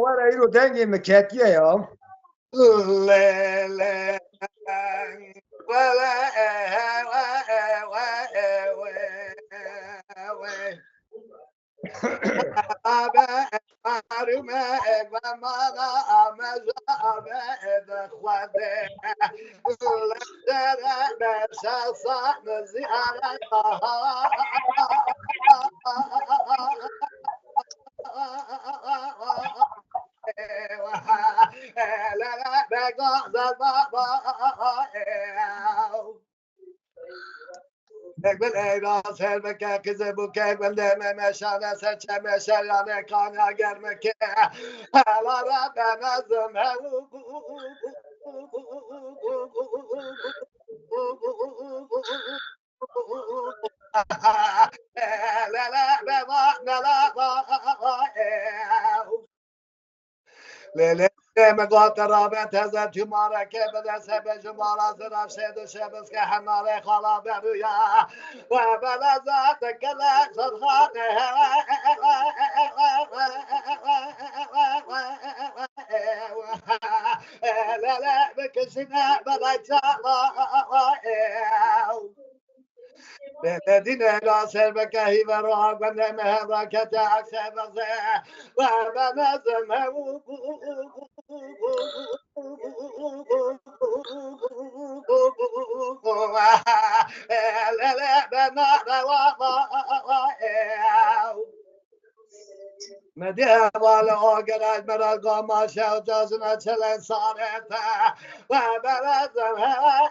ولا يرو دنگي مكاتية يا لا لا ولا Ekbel eyvah selveke kızı bu kekbel deme meşale seçe meşale kana gelmeke helara demezim Lele مقاطرابت هزت مارکه بده سبه جمارا زرف شد و شبس که حناره خالا برویا و بلزت کله صدخانه لله بکشنه بلای چالا الذين لا سلبك هي وراء بنمها راكت عكس بزه وبنزم لا لا بنا مديها والو قرأت مرا قماشة وجازنا چلن صارتها وبلزمها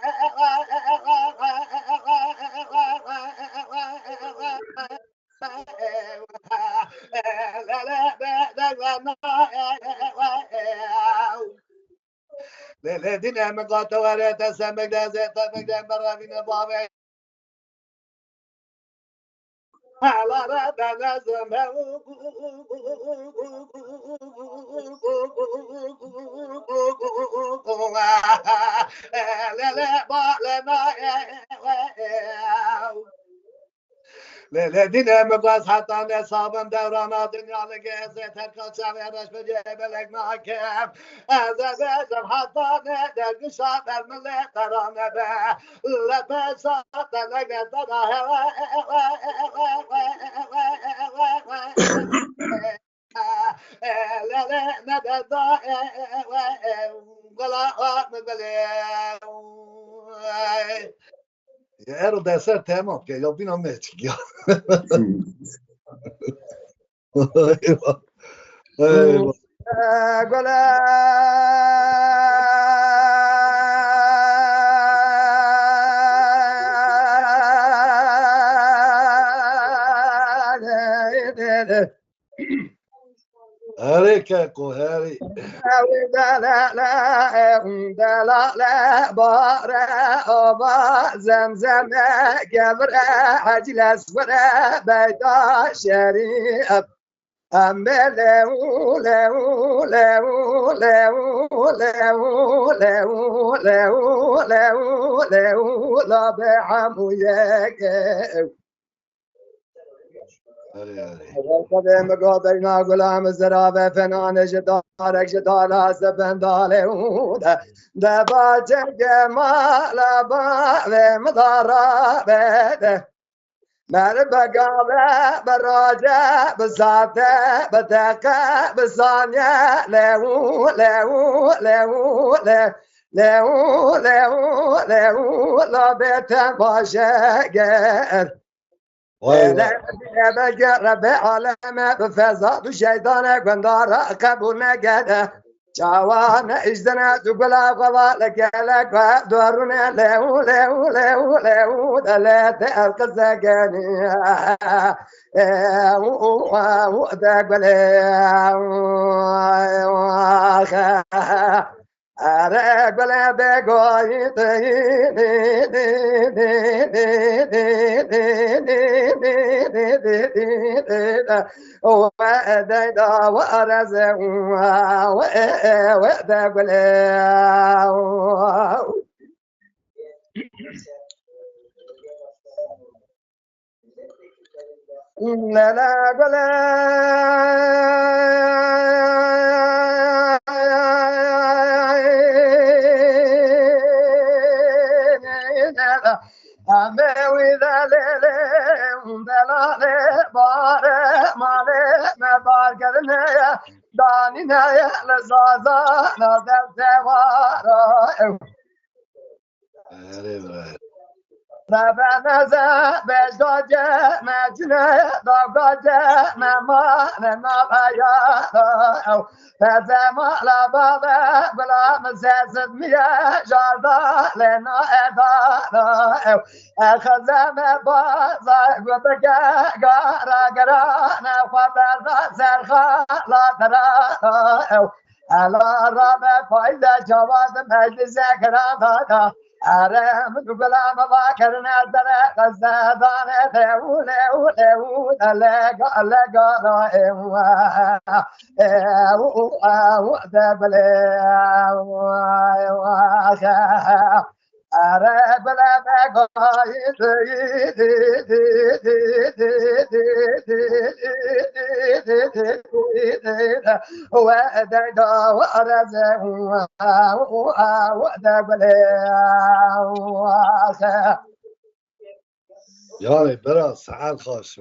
للذين مقات وريت سمك دازت مقدام برافين بابي على رب نزم لا لا بالنا للذين مقاس حتى نصابن دورانا دنيا لقيسة تركض شويرش بجيب لك معكم هذا بيجب حتى ندق شاب الملي ترانا به لا تشاط لقيت لا لا ندد ولا مقبلي ero dessa tema, porque eu finalmente. هاري كاكو هاري لا بارا أبا زمزم قبر عجل أسفر بيدا شريف أمي لو لو لو لو لو لو لو لو لو لا بحمويك قدم قابلنا غلام الزرابة فنان جدارك جدار سبن دالهود دبا جمال با مضاربه مربقابة براجة بساطة بتاكة بصانية لهو لهو لهو لهو لهو لهو لا بيت باشقر لا بقرب عالم بفزاد وشيطانك بندار قبولنا قده جوان اجدنا تقول لك لك دورنا له له له له دلت القزقاني وتقبل أرقل بقوي وأدينا وأرزق وأدقل لا لا أمي ذليلي دلالي باري مالي مبار كرني داني نايا لزازا نادر سوارا Rabbanize bezdoce mecne davgace memane nabaya Fezema la babe bla mezezid miye jarda lena eda Khazeme baza gubege gara gara ne khwaberda zerha la dara Ala rabe fayda cavad meclise kırada أرم غلام باكر نظر غزادان ثول ثول لقى لقى دبل أرب لا بقايد وددا ورزه ودبل يعني برا سعال خوش